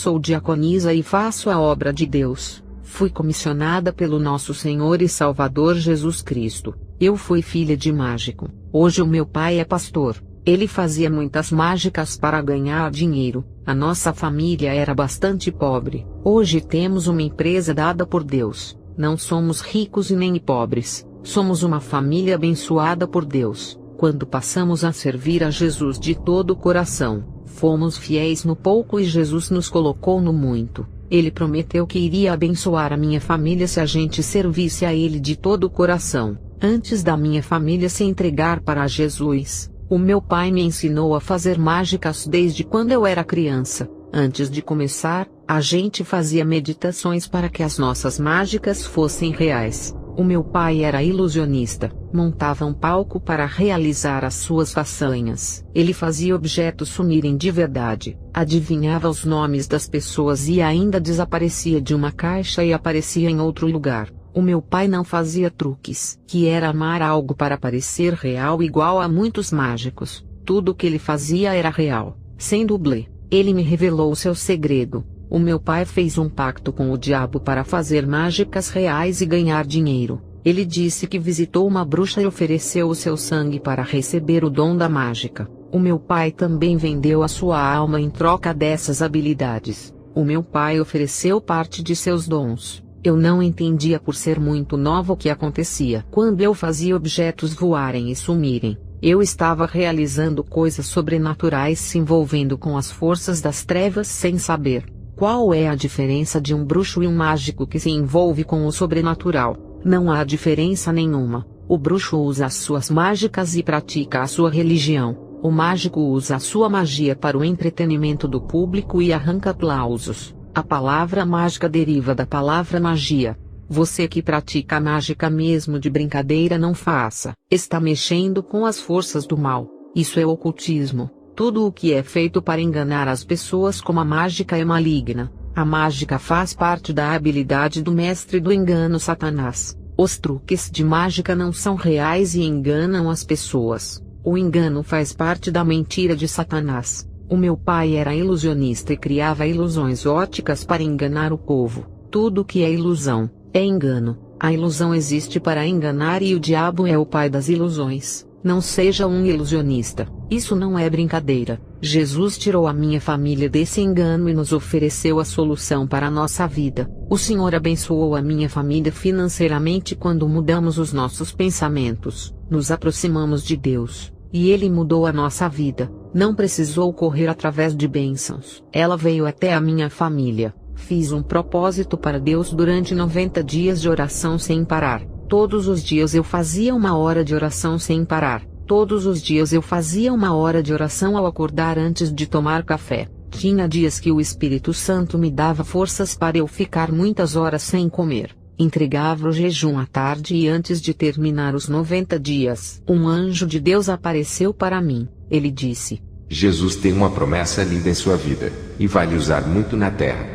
sou diaconisa e faço a obra de Deus. Fui comissionada pelo nosso Senhor e Salvador Jesus Cristo. Eu fui filha de mágico. Hoje o meu pai é pastor. Ele fazia muitas mágicas para ganhar dinheiro. A nossa família era bastante pobre. Hoje temos uma empresa dada por Deus. Não somos ricos e nem pobres. Somos uma família abençoada por Deus. Quando passamos a servir a Jesus de todo o coração, fomos fiéis no pouco e Jesus nos colocou no muito. Ele prometeu que iria abençoar a minha família se a gente servisse a Ele de todo o coração. Antes da minha família se entregar para Jesus, o meu pai me ensinou a fazer mágicas desde quando eu era criança. Antes de começar, a gente fazia meditações para que as nossas mágicas fossem reais. O meu pai era ilusionista, montava um palco para realizar as suas façanhas. Ele fazia objetos sumirem de verdade, adivinhava os nomes das pessoas e ainda desaparecia de uma caixa e aparecia em outro lugar. O meu pai não fazia truques, que era amar algo para parecer real igual a muitos mágicos. Tudo o que ele fazia era real, sem dublê. Ele me revelou o seu segredo. O meu pai fez um pacto com o diabo para fazer mágicas reais e ganhar dinheiro. Ele disse que visitou uma bruxa e ofereceu o seu sangue para receber o dom da mágica. O meu pai também vendeu a sua alma em troca dessas habilidades. O meu pai ofereceu parte de seus dons. Eu não entendia por ser muito nova o que acontecia. Quando eu fazia objetos voarem e sumirem, eu estava realizando coisas sobrenaturais se envolvendo com as forças das trevas sem saber. Qual é a diferença de um bruxo e um mágico que se envolve com o sobrenatural? Não há diferença nenhuma. O bruxo usa as suas mágicas e pratica a sua religião. O mágico usa a sua magia para o entretenimento do público e arranca aplausos. A palavra mágica deriva da palavra magia. Você que pratica a mágica mesmo de brincadeira não faça. Está mexendo com as forças do mal. Isso é ocultismo. Tudo o que é feito para enganar as pessoas como a mágica é maligna. A mágica faz parte da habilidade do mestre do engano Satanás. Os truques de mágica não são reais e enganam as pessoas. O engano faz parte da mentira de Satanás. O meu pai era ilusionista e criava ilusões óticas para enganar o povo. Tudo que é ilusão, é engano. A ilusão existe para enganar e o diabo é o pai das ilusões. Não seja um ilusionista. Isso não é brincadeira. Jesus tirou a minha família desse engano e nos ofereceu a solução para a nossa vida. O Senhor abençoou a minha família financeiramente quando mudamos os nossos pensamentos, nos aproximamos de Deus, e Ele mudou a nossa vida. Não precisou correr através de bênçãos. Ela veio até a minha família. Fiz um propósito para Deus durante 90 dias de oração sem parar. Todos os dias eu fazia 1 hora de oração sem parar. Todos os dias eu fazia 1 hora de oração ao acordar antes de tomar café. Tinha dias que o Espírito Santo me dava forças para eu ficar muitas horas sem comer. Entregava o jejum à tarde e antes de terminar os 90 dias, um anjo de Deus apareceu para mim. Ele disse: Jesus tem uma promessa linda em sua vida, e vai lhe usar muito na terra.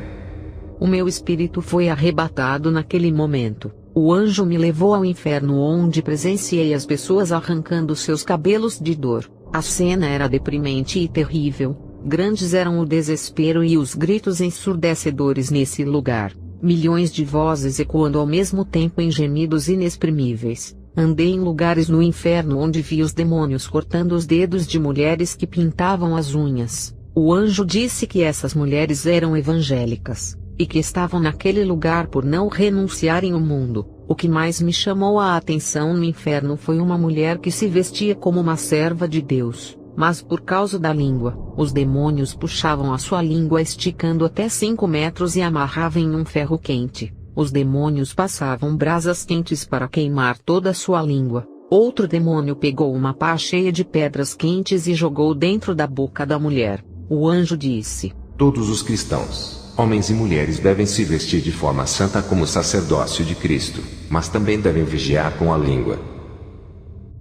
O meu espírito foi arrebatado naquele momento. O anjo me levou ao inferno onde presenciei as pessoas arrancando seus cabelos de dor. A cena era deprimente e terrível. Grandes eram o desespero e os gritos ensurdecedores nesse lugar. Milhões de vozes ecoando ao mesmo tempo em gemidos inexprimíveis. Andei em lugares no inferno onde vi os demônios cortando os dedos de mulheres que pintavam as unhas. O anjo disse que essas mulheres eram evangélicas, e que estavam naquele lugar por não renunciarem ao mundo. O que mais me chamou a atenção no inferno foi uma mulher que se vestia como uma serva de Deus, mas por causa da língua, os demônios puxavam a sua língua esticando até 5 metros e amarravam em um ferro quente. Os demônios passavam brasas quentes para queimar toda a sua língua. Outro demônio pegou uma pá cheia de pedras quentes e jogou dentro da boca da mulher. O anjo disse: Todos os cristãos, homens e mulheres, devem se vestir de forma santa como o sacerdócio de Cristo, mas também devem vigiar com a língua.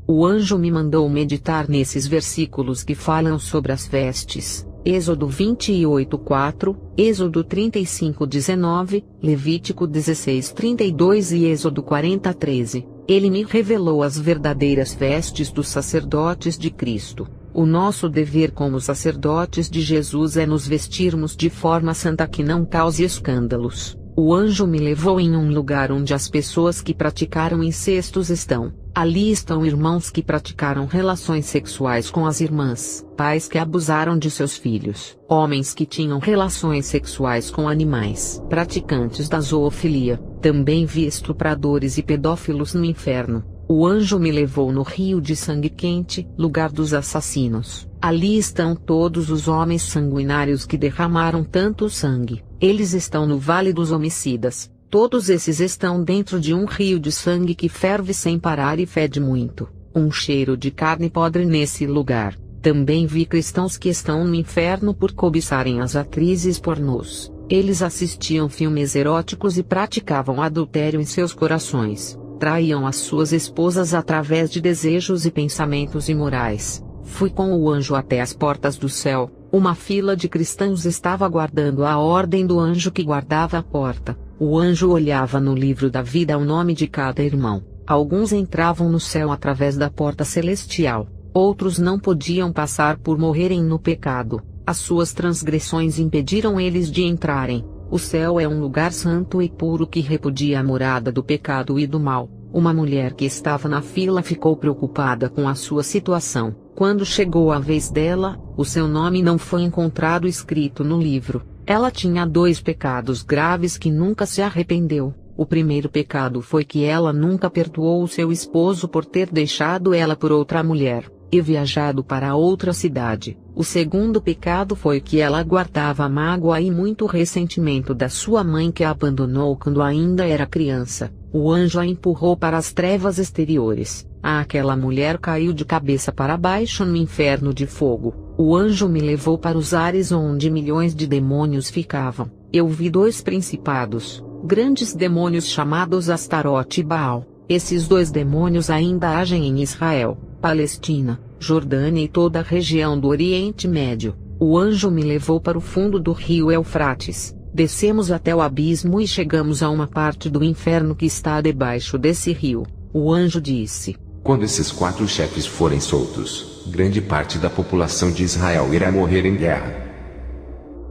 O anjo me mandou meditar nesses versículos que falam sobre as vestes. Êxodo 28:4, Êxodo 35:19, Levítico 16:32 e Êxodo 40:13. Ele me revelou as verdadeiras vestes dos sacerdotes de Cristo. O nosso dever como sacerdotes de Jesus é nos vestirmos de forma santa que não cause escândalos. O anjo me levou em um lugar onde as pessoas que praticaram incestos estão. Ali estão irmãos que praticaram relações sexuais com as irmãs, pais que abusaram de seus filhos, homens que tinham relações sexuais com animais, praticantes da zoofilia. Também vi estupradores e pedófilos no inferno. O anjo me levou no rio de sangue quente, lugar dos assassinos. Ali estão todos os homens sanguinários que derramaram tanto sangue. Eles estão no vale dos homicidas. Todos esses estão dentro de um rio de sangue que ferve sem parar e fede muito. Um cheiro de carne podre nesse lugar. Também vi cristãos que estão no inferno por cobiçarem as atrizes pornôs. Eles assistiam filmes eróticos e praticavam adultério em seus corações. Traíam as suas esposas através de desejos e pensamentos imorais. Fui com o anjo até as portas do céu. Uma fila de cristãos estava aguardando a ordem do anjo que guardava a porta. O anjo olhava no livro da vida o nome de cada irmão. Alguns entravam no céu através da porta celestial. Outros não podiam passar por morrerem no pecado. As suas transgressões impediram eles de entrarem. O céu é um lugar santo e puro que repudia a morada do pecado e do mal. Uma mulher que estava na fila ficou preocupada com a sua situação. Quando chegou a vez dela, o seu nome não foi encontrado escrito no livro. Ela tinha 2 pecados graves que nunca se arrependeu. O primeiro pecado foi que ela nunca perdoou o seu esposo por ter deixado ela por outra mulher e viajado para outra cidade. O segundo pecado foi que ela guardava mágoa e muito ressentimento da sua mãe que a abandonou quando ainda era criança. O anjo a empurrou para as trevas exteriores. Aquela mulher caiu de cabeça para baixo no inferno de fogo. O anjo me levou para os ares onde milhões de demônios ficavam. Eu vi 2 principados, grandes demônios chamados Astarote e Baal. Esses 2 demônios ainda agem em Israel, Palestina, Jordânia e toda a região do Oriente Médio. O anjo me levou para o fundo do rio Eufrates. Descemos até o abismo e chegamos a uma parte do inferno que está debaixo desse rio. O anjo disse: quando esses 4 chefes forem soltos, grande parte da população de Israel irá morrer em guerra.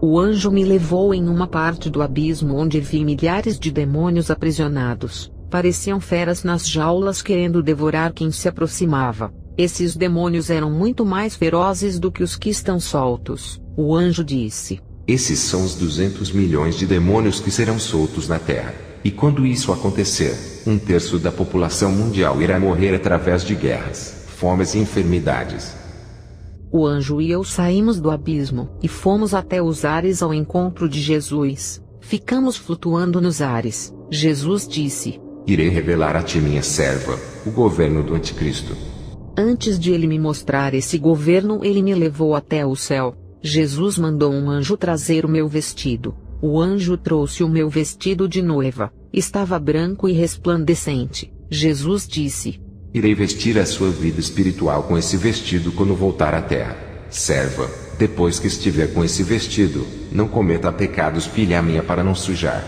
O anjo me levou em uma parte do abismo onde vi milhares de demônios aprisionados. Pareciam feras nas jaulas querendo devorar quem se aproximava. Esses demônios eram muito mais ferozes do que os que estão soltos. O anjo disse: esses são os 200 milhões de demônios que serão soltos na terra. E quando isso acontecer, 1/3 da população mundial irá morrer através de guerras, fomes e enfermidades. O anjo e eu saímos do abismo e fomos até os ares ao encontro de Jesus. Ficamos flutuando nos ares. Jesus disse: irei revelar a ti minha serva, o governo do anticristo. Antes de ele me mostrar esse governo, ele me levou até o céu. Jesus mandou um anjo trazer o meu vestido. O anjo trouxe o meu vestido de noiva. Estava branco e resplandecente. Jesus disse: irei vestir a sua vida espiritual com esse vestido quando voltar à terra. Serva, depois que estiver com esse vestido, não cometa pecados, filha minha, para não sujar.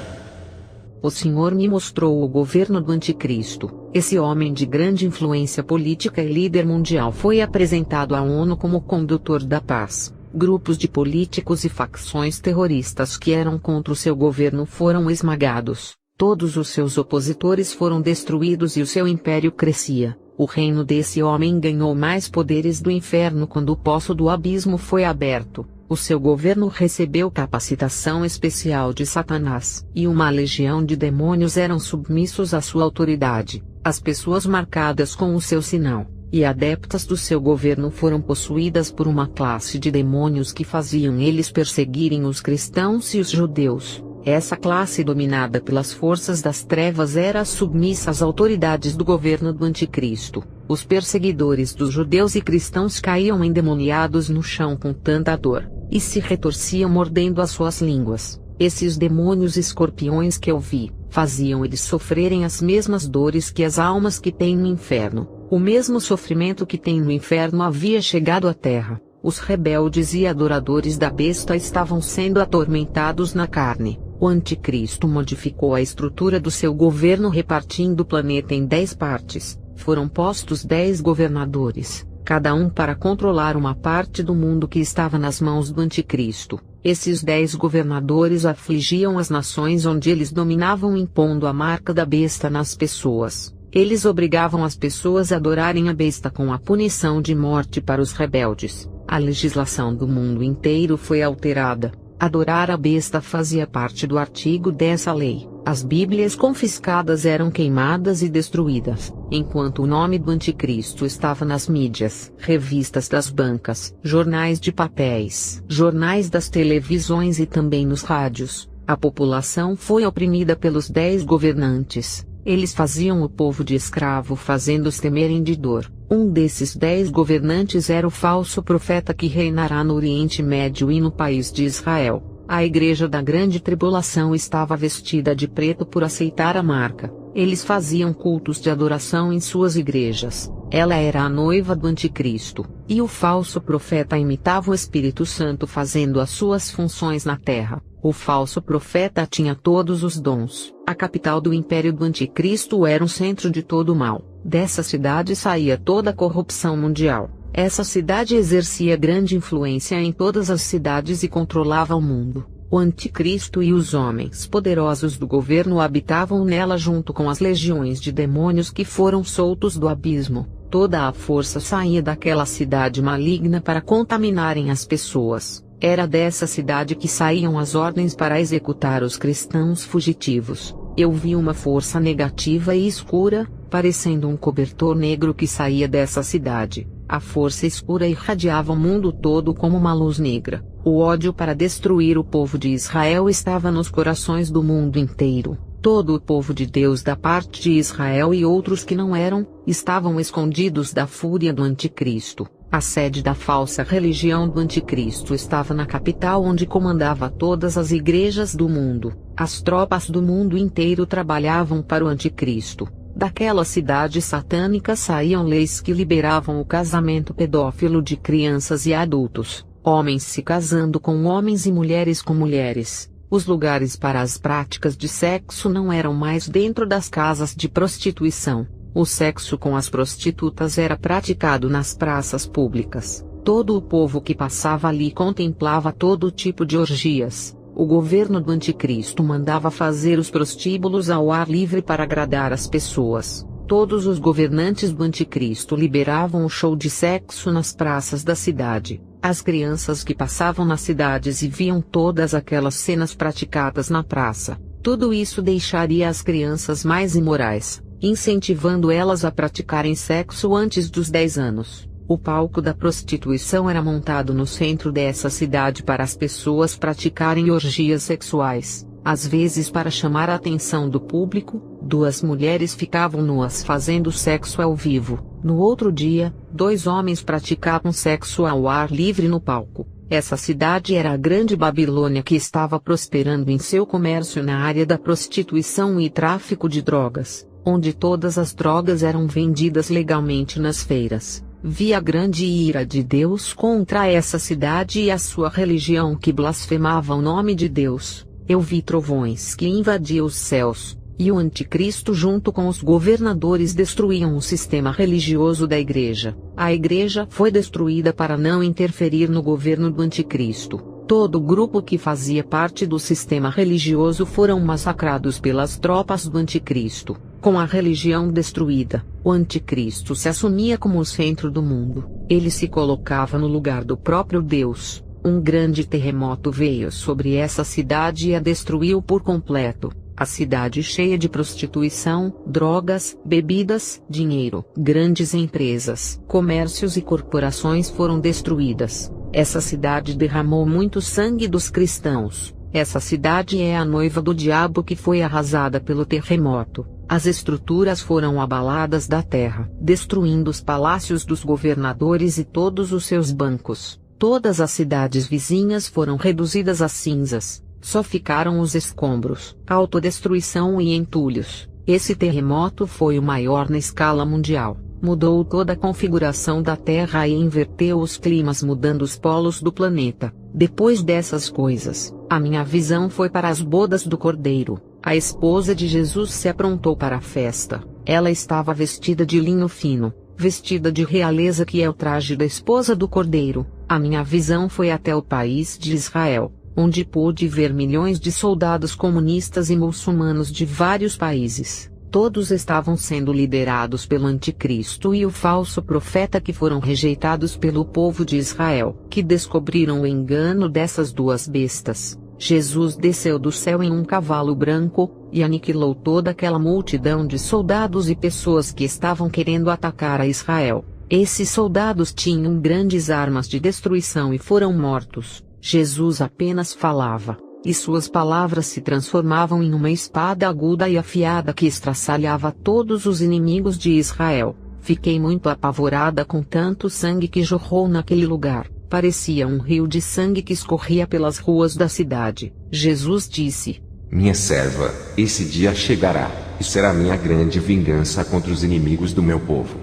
O Senhor me mostrou o governo do anticristo. Esse homem de grande influência política e líder mundial foi apresentado à ONU como condutor da paz. Grupos de políticos e facções terroristas que eram contra o seu governo foram esmagados. Todos os seus opositores foram destruídos e o seu império crescia. O reino desse homem ganhou mais poderes do inferno quando o poço do abismo foi aberto. O seu governo recebeu capacitação especial de Satanás, e uma legião de demônios eram submissos à sua autoridade. As pessoas marcadas com o seu sinal e adeptas do seu governo foram possuídas por uma classe de demônios que faziam eles perseguirem os cristãos e os judeus. Essa classe, dominada pelas forças das trevas, era submissa às autoridades do governo do anticristo. Os perseguidores dos judeus e cristãos caíam endemoniados no chão com tanta dor, e se retorciam mordendo as suas línguas. Esses demônios escorpiões que eu vi, faziam eles sofrerem as mesmas dores que as almas que têm no inferno. O mesmo sofrimento que tem no inferno havia chegado à terra. Os rebeldes e adoradores da besta estavam sendo atormentados na carne. O anticristo modificou a estrutura do seu governo repartindo o planeta em 10 partes. Foram postos 10 governadores. cada um para controlar uma parte do mundo que estava nas mãos do Anticristo. Esses 10 governadores afligiam as nações onde eles dominavam, impondo a marca da besta nas pessoas. Eles obrigavam as pessoas a adorarem a besta com a punição de morte para os rebeldes. A legislação do mundo inteiro foi alterada. Adorar a besta fazia parte do artigo dessa lei. As Bíblias confiscadas eram queimadas e destruídas, enquanto o nome do Anticristo estava nas mídias, revistas das bancas, jornais de papéis, jornais das televisões e também nos rádios. A população foi oprimida pelos 10 governantes. Eles faziam o povo de escravo, fazendo-os temerem de dor. Um desses 10 governantes era o falso profeta que reinará no Oriente Médio e no país de Israel. A igreja da grande tribulação estava vestida de preto por aceitar a marca. Eles faziam cultos de adoração em suas igrejas. Ela era a noiva do Anticristo, e o falso profeta imitava o Espírito Santo fazendo as suas funções na terra. O falso profeta tinha todos os dons. A capital do império do Anticristo era um centro de todo o mal. Dessa cidade saía toda a corrupção mundial. Essa cidade exercia grande influência em todas as cidades e controlava o mundo. O Anticristo e os homens poderosos do governo habitavam nela junto com as legiões de demônios que foram soltos do abismo. Toda a força saía daquela cidade maligna para contaminarem as pessoas. Era dessa cidade que saíam as ordens para executar os cristãos fugitivos. Eu vi uma força negativa e escura, parecendo um cobertor negro que saía dessa cidade. A força escura irradiava o mundo todo como uma luz negra. O ódio para destruir o povo de Israel estava nos corações do mundo inteiro. Todo o povo de Deus da parte de Israel e outros que não eram, estavam escondidos da fúria do Anticristo. A sede da falsa religião do Anticristo estava na capital onde comandava todas as igrejas do mundo. As tropas do mundo inteiro trabalhavam para o Anticristo. Daquela cidade satânica saíam leis que liberavam o casamento pedófilo de crianças e adultos, homens se casando com homens e mulheres com mulheres. Os lugares para as práticas de sexo não eram mais dentro das casas de prostituição. O sexo com as prostitutas era praticado nas praças públicas. Todo o povo que passava ali contemplava todo tipo de orgias. O governo do Anticristo mandava fazer os prostíbulos ao ar livre para agradar as pessoas. Todos os governantes do Anticristo liberavam o show de sexo nas praças da cidade. As crianças que passavam nas cidades e viam todas aquelas cenas praticadas na praça. Tudo isso deixaria as crianças mais imorais, incentivando elas a praticarem sexo antes dos 10 anos. O palco da prostituição era montado no centro dessa cidade para as pessoas praticarem orgias sexuais. Às vezes, para chamar a atenção do público, 2 mulheres ficavam nuas fazendo sexo ao vivo. No outro dia, 2 homens praticavam sexo ao ar livre no palco. Essa cidade era a grande Babilônia que estava prosperando em seu comércio na área da prostituição e tráfico de drogas, onde todas as drogas eram vendidas legalmente nas feiras. Vi a grande ira de Deus contra essa cidade e a sua religião que blasfemava o nome de Deus. Eu vi trovões que invadiam os céus, e o Anticristo junto com os governadores destruíam o sistema religioso da igreja. A igreja foi destruída para não interferir no governo do Anticristo. Todo o grupo que fazia parte do sistema religioso foram massacrados pelas tropas do Anticristo. Com a religião destruída, o Anticristo se assumia como o centro do mundo. Ele se colocava no lugar do próprio Deus. Um grande terremoto veio sobre essa cidade e a destruiu por completo. A cidade cheia de prostituição, drogas, bebidas, dinheiro, grandes empresas, comércios e corporações foram destruídas. Essa cidade derramou muito sangue dos cristãos. Essa cidade é a noiva do diabo que foi arrasada pelo terremoto. As estruturas foram abaladas da terra, destruindo os palácios dos governadores e todos os seus bancos. Todas as cidades vizinhas foram reduzidas a cinzas. Só ficaram os escombros, autodestruição e entulhos. Esse terremoto foi o maior na escala mundial. Mudou toda a configuração da Terra e inverteu os climas, mudando os polos do planeta. Depois dessas coisas, a minha visão foi para as bodas do Cordeiro. A esposa de Jesus se aprontou para a festa. Ela estava vestida de linho fino, vestida de realeza, que é o traje da esposa do Cordeiro. A minha visão foi até o país de Israel, onde pude ver milhões de soldados comunistas e muçulmanos de vários países. Todos estavam sendo liderados pelo anticristo e o falso profeta, que foram rejeitados pelo povo de Israel, que descobriram o engano dessas duas bestas. Jesus desceu do céu em um cavalo branco, e aniquilou toda aquela multidão de soldados e pessoas que estavam querendo atacar a Israel. Esses soldados tinham grandes armas de destruição e foram mortos. Jesus apenas falava, e suas palavras se transformavam em uma espada aguda e afiada que estraçalhava todos os inimigos de Israel. Fiquei muito apavorada com tanto sangue que jorrou naquele lugar. Parecia um rio de sangue que escorria pelas ruas da cidade. Jesus disse: Minha serva, esse dia chegará, e será minha grande vingança contra os inimigos do meu povo.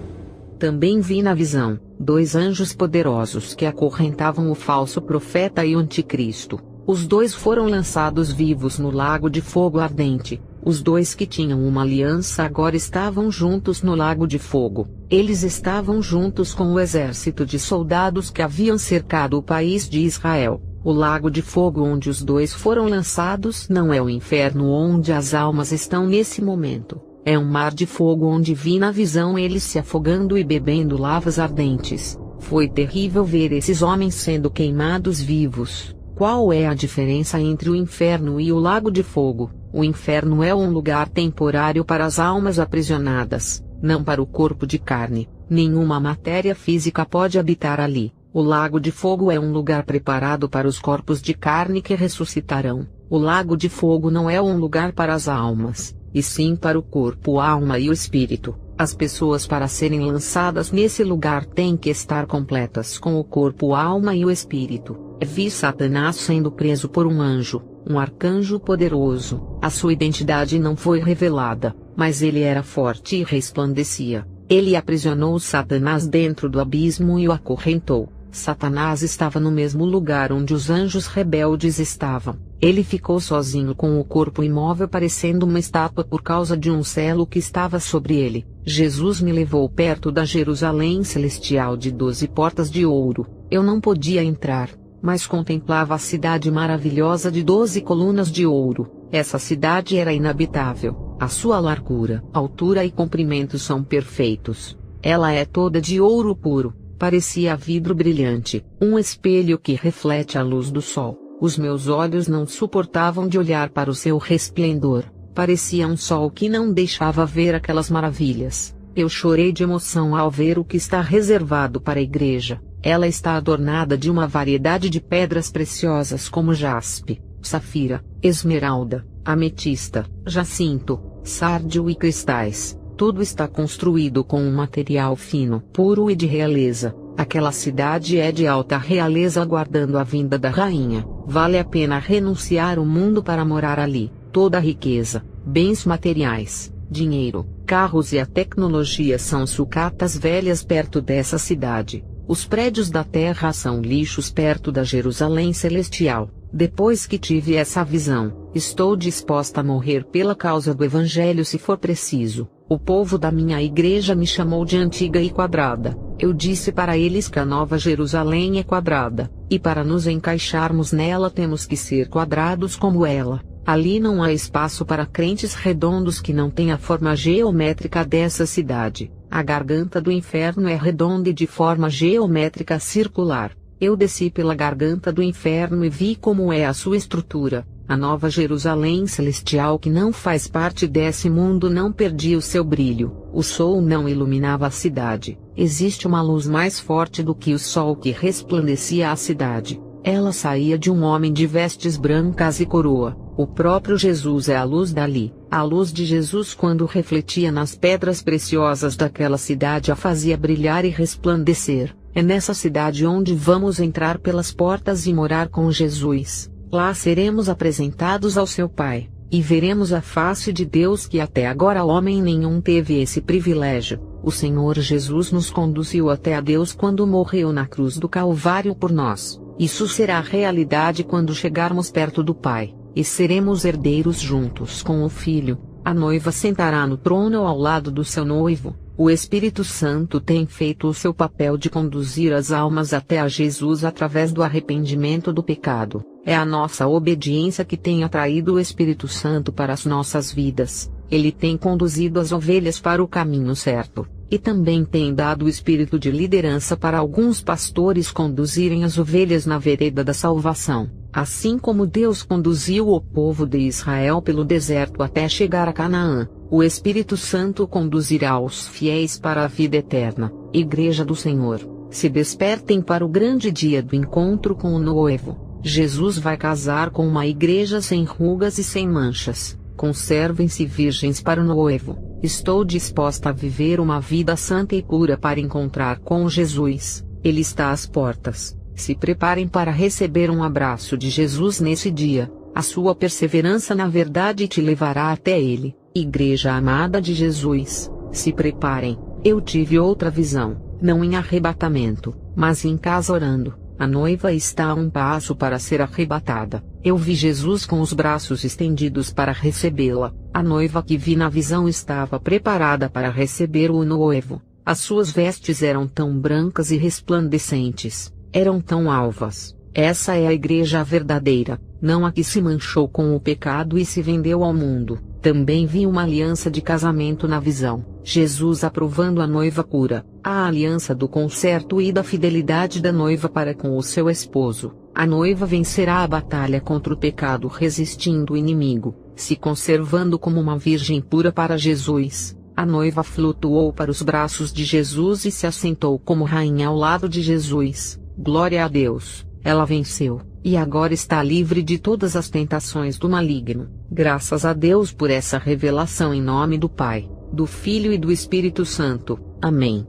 Também vi na visão 2 anjos poderosos que acorrentavam o falso profeta e o anticristo. Os 2 foram lançados vivos no lago de fogo ardente. Os 2 que tinham uma aliança agora estavam juntos no lago de fogo. Eles estavam juntos com o exército de soldados que haviam cercado o país de Israel. O lago de fogo onde os 2 foram lançados não é o inferno onde as almas estão nesse momento. É um mar de fogo onde vi na visão eles se afogando e bebendo lavas ardentes. Foi terrível ver esses homens sendo queimados vivos. Qual é a diferença entre o inferno e o lago de fogo? O inferno é um lugar temporário para as almas aprisionadas, não para o corpo de carne. Nenhuma matéria física pode habitar ali. O lago de fogo é um lugar preparado para os corpos de carne que ressuscitarão. O lago de fogo não é um lugar para as almas, e sim para o corpo, a alma e o espírito. As pessoas, para serem lançadas nesse lugar, têm que estar completas com o corpo, a alma e o espírito. Vi Satanás sendo preso por um anjo, um arcanjo poderoso. A sua identidade não foi revelada, mas ele era forte e resplandecia. Ele aprisionou Satanás dentro do abismo e o acorrentou. Satanás estava no mesmo lugar onde os anjos rebeldes estavam. Ele ficou sozinho com o corpo imóvel, parecendo uma estátua, por causa de um selo que estava sobre ele. Jesus me levou perto da Jerusalém celestial de 12 portas de ouro. Eu não podia entrar, mas contemplava a cidade maravilhosa de 12 colunas de ouro. Essa cidade era inabitável. A sua largura, altura e comprimento são perfeitos. Ela é toda de ouro puro. Parecia vidro brilhante, um espelho que reflete a luz do sol. Os meus olhos não suportavam de olhar para o seu resplendor. Parecia um sol que não deixava ver aquelas maravilhas. Eu chorei de emoção ao ver o que está reservado para a igreja. Ela está adornada de uma variedade de pedras preciosas como jaspe, safira, esmeralda, ametista, jacinto, sárdio e cristais. Tudo está construído com um material fino, puro e de realeza. Aquela cidade é de alta realeza, aguardando a vinda da rainha. Vale a pena renunciar o mundo para morar ali. Toda a riqueza, bens materiais, dinheiro, carros e a tecnologia são sucatas velhas perto dessa cidade. Os prédios da terra são lixos perto da Jerusalém celestial. Depois que tive essa visão, estou disposta a morrer pela causa do Evangelho se for preciso. O povo da minha igreja me chamou de antiga e quadrada. Eu disse para eles que a Nova Jerusalém é quadrada, e para nos encaixarmos nela temos que ser quadrados como ela. Ali não há espaço para crentes redondos que não têm a forma geométrica dessa cidade. A garganta do inferno é redonda e de forma geométrica circular. Eu desci pela garganta do inferno e vi como é a sua estrutura. A Nova Jerusalém celestial, que não faz parte desse mundo, não perdia o seu brilho. O sol não iluminava a cidade. Existe uma luz mais forte do que o sol que resplandecia a cidade. Ela saía de um homem de vestes brancas e coroa. O próprio Jesus é a luz dali. A luz de Jesus, quando refletia nas pedras preciosas daquela cidade, a fazia brilhar e resplandecer. É nessa cidade onde vamos entrar pelas portas e morar com Jesus. Lá seremos apresentados ao seu Pai, e veremos a face de Deus, que até agora homem nenhum teve esse privilégio. O Senhor Jesus nos conduziu até a Deus quando morreu na cruz do Calvário por nós. Isso será realidade quando chegarmos perto do Pai, e seremos herdeiros juntos com o Filho. A noiva sentará no trono ao lado do seu noivo. O Espírito Santo tem feito o seu papel de conduzir as almas até a Jesus através do arrependimento do pecado. É a nossa obediência que tem atraído o Espírito Santo para as nossas vidas. Ele tem conduzido as ovelhas para o caminho certo, e também tem dado o espírito de liderança para alguns pastores conduzirem as ovelhas na vereda da salvação. Assim como Deus conduziu o povo de Israel pelo deserto até chegar a Canaã, o Espírito Santo conduzirá os fiéis para a vida eterna. Igreja do Senhor, se despertem para o grande dia do encontro com o noivo. Jesus vai casar com uma igreja sem rugas e sem manchas. Conservem-se virgens para o noivo. Estou disposta a viver uma vida santa e pura para encontrar com Jesus. Ele está às portas. Se preparem para receber um abraço de Jesus nesse dia. A sua perseverança na verdade te levará até Ele. Igreja amada de Jesus, se preparem. Eu tive outra visão, não em arrebatamento, mas em casa orando. A noiva está a um passo para ser arrebatada. Eu vi Jesus com os braços estendidos para recebê-la. A noiva que vi na visão estava preparada para receber o noivo. As suas vestes eram tão brancas e resplandecentes, eram tão alvas. Essa é a igreja verdadeira, não a que se manchou com o pecado e se vendeu ao mundo. Também vi uma aliança de casamento na visão. Jesus aprovando a noiva pura, a aliança do concerto e da fidelidade da noiva para com o seu esposo. A noiva vencerá a batalha contra o pecado resistindo o inimigo, se conservando como uma virgem pura para Jesus. A noiva flutuou para os braços de Jesus e se assentou como rainha ao lado de Jesus. Glória a Deus, ela venceu, e agora está livre de todas as tentações do maligno. Graças a Deus por essa revelação em nome do Pai, do Filho e do Espírito Santo. Amém.